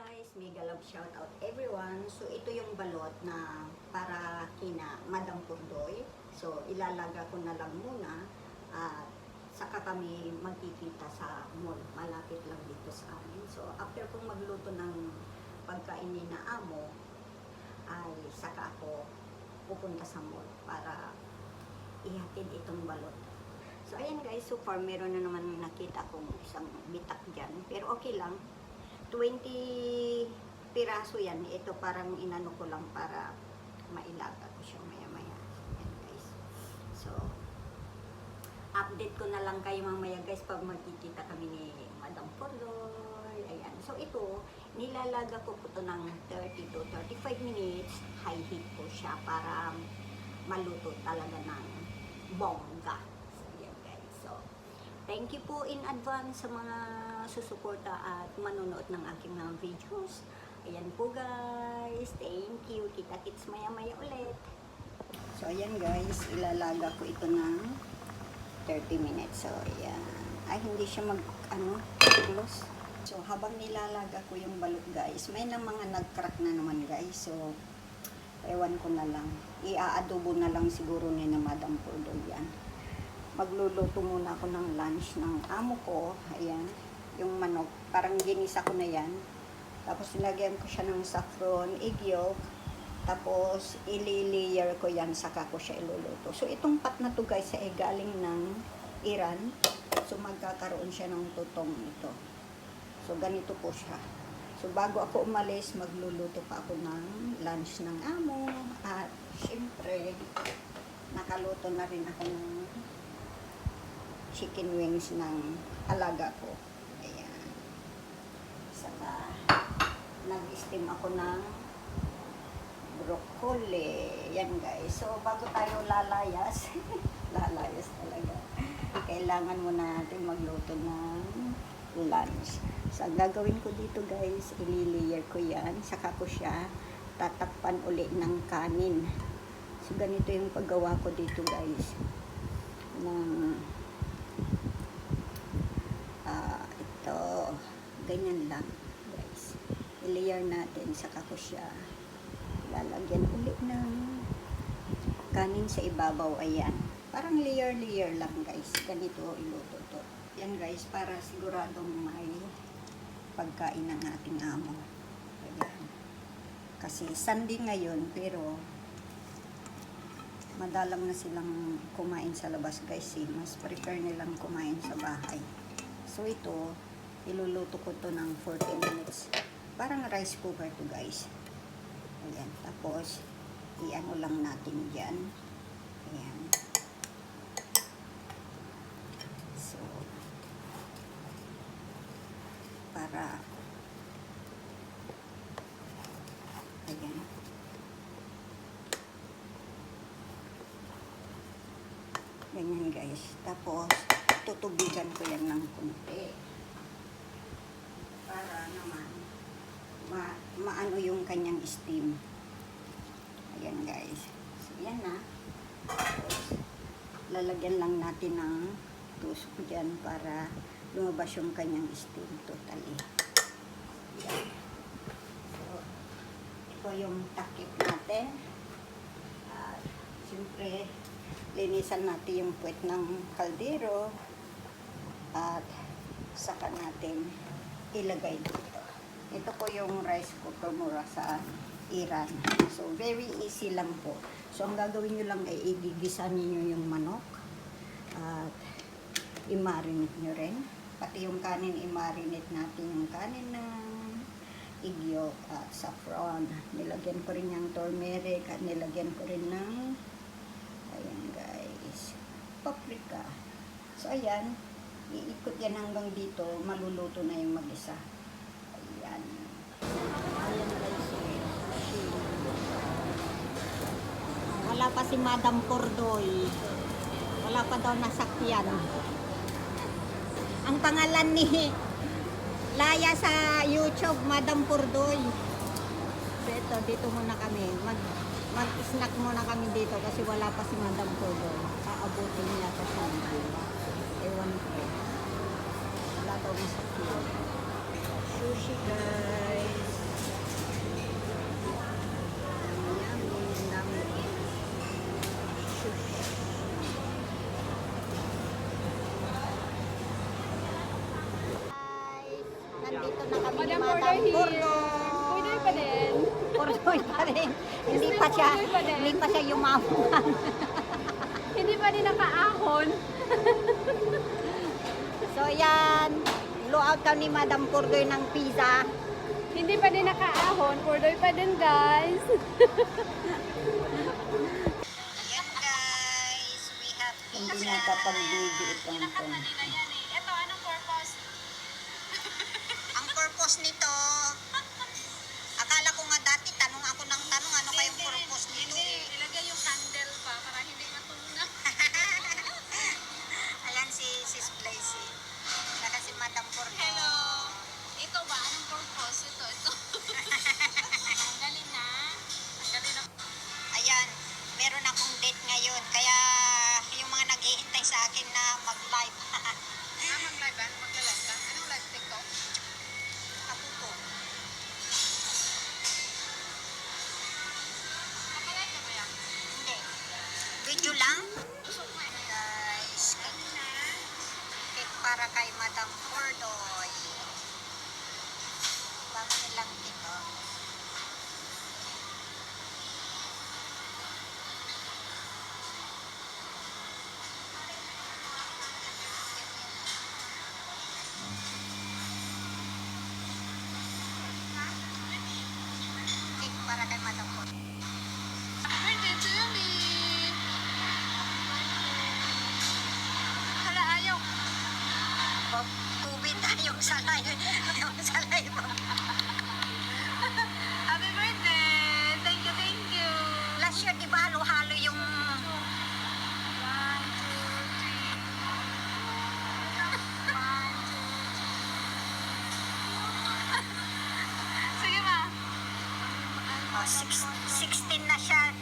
guys, mega love shout out everyone. So ito yung balot na para kina Madam Purdoy. So ilalaga ko na lang muna at saka kami magkikita sa mall. Malapit lang dito sa amin. So after kong magluto ng pagkain ni na amo, ay saka ako pupunta sa mall para ihatid itong balot. So ayan guys, so far meron na naman nakita kong isang bitak dyan. Pero okay lang. 20 piraso yan. Ito parang inano ko lang para mailaga ko siya maya-maya. Ayan guys. So, update ko na lang kayo mamaya guys pag magkikita kami ni Madam Purdoy. Ayan. So ito, nilalaga ko po ito ng 30 to 35 minutes. High heat po siya para maluto talaga ng bongga. So, ayan guys. So, thank you po in advance sa mga susuporta at manonood ng aking mga videos. Ayan po guys. Thank you. Kita-kits maya-maya ulit. So ayan guys. Ilalaga ko ito ng 30 minutes. So ayan. Ay hindi siya close. So habang nilalaga ko yung balot guys, may na mga nag-crack na naman guys. So ewan ko na lang. Ia-adobo na lang siguro ni na Madam Purdoy yan. Magluluto muna ako ng lunch ng amo ko. Ayan, yung manok. Parang ginisa ko na yan. Tapos nilagyan ko siya ng saffron, egg yolk. Tapos ili-layer ko yan, saka ko siya iluluto. So itong pat na to guys ay galing ng Iran. So magkakaroon siya ng tutong ito. So ganito po siya. So bago ako umalis, magluluto pa ako ng lunch ng amo. At syempre, nakaluto na rin ako ng chicken wings ng alaga ko. Ayan. Saka, nag-steam ako ng broccoli. Yan guys. So, bago tayo lalayas, lalayas talaga, kailangan muna natin magluto ng lunch. So, ang gagawin ko dito guys, ili-layer ko yan. Saka ko siya tatakpan uli ng kanin. So, ganito yung paggawa ko dito guys. Ito, ganyan lang guys. I-layer natin, saka ko siya lalagyan ulit ng kanin sa ibabaw. Ayan, parang layer lang guys. Ganito iluto to. Yan guys, para siguradong may pagkain ng ating amo. Ayan, kasi Sunday ngayon, pero madalang na silang kumain sa labas guys. Mas prefer nilang kumain sa bahay. So ito, iluluto ko to ng 40 minutes. Parang rice cooker to guys. Ayan, tapos i-ano lang natin dyan. Ayan. So, para ayan. Ganyan guys. Tapos, tutubigan ko yan ng kunti. Para naman, maano yung kanyang steam. Ayan guys. So, yan na. Tapos, lalagyan lang natin ng tusok dyan para lumabas yung kanyang steam totally. Ayan. So, ito yung takip natin. At, siyempre, linisan natin yung puwet ng kaldero at saka natin ilagay dito. Ito po yung rice cooker mura sa Iran. So, very easy lang po. So, ang gagawin nyo lang ay igigisa niyo yung manok at i-marinate nyo rin. Pati yung kanin, i-marinate natin yung kanin ng egg yolk at saffron. Nilagyan ko rin yung turmeric at nilagyan ko rin ng ayan guys, paprika. So ayan, iikot yan hanggang dito, maluluto na yung mag-isa. Ayan. Ayan guys. Wala pa si Madam Purdoy. Wala pa daw nasakyan. Ang pangalan ni Laya sa YouTube, Madam Purdoy. So ito, dito muna kami. Mag-snack muna kami dito kasi wala pa si Madam Purdoy. Aabutin niya kasi ewan ko. Wala daw masakyan. Sushi guys. na kami ni Madam Madam Pordoy here. Pordoy. Pordoy pa din. Pordoy pa rin. Hindi Still pa siya, Pordoy pa din. hindi pa siya yumaman. Hindi pa din nakaahon. So yan, blow out kami ni Madam Pordoy ng pizza. Hindi pa din nakaahon. Pordoy pa din, guys. Yan guys, we have hindi nakapag-video itong Ito, anong purpose? Ang purpose nito, akala ko nga dati tanong ako ng tanong ano kayong purpose nito eh. Ilagay yung candle pa para hindi matunaw. Ayan si Sis Blazy. Saka si Madam Pordoy. Hello. Ito ba? Anong purpose? Ito. Ang galing na. Ang galing na. Ayan, meron akong date ngayon. Kaya yung mga naghihintay sa akin na mag-live. Mag-live ba? Mag-live ka? Anong live TikTok? Ako po. Nakalive ka ba yan? Hindi. Video lang. Guys, cake para kay Madam Pordoy. Bago nilang dito. Cake para kay Madam Pordoy. Birthday to you, me. Hala, ayaw. Pag tubig tayong salay. Yung salay mo. Happy birthday. Thank you, thank you. Last year, di ba halo-halo yung... 1, 2, 3. Sige, ma. 16 na siya.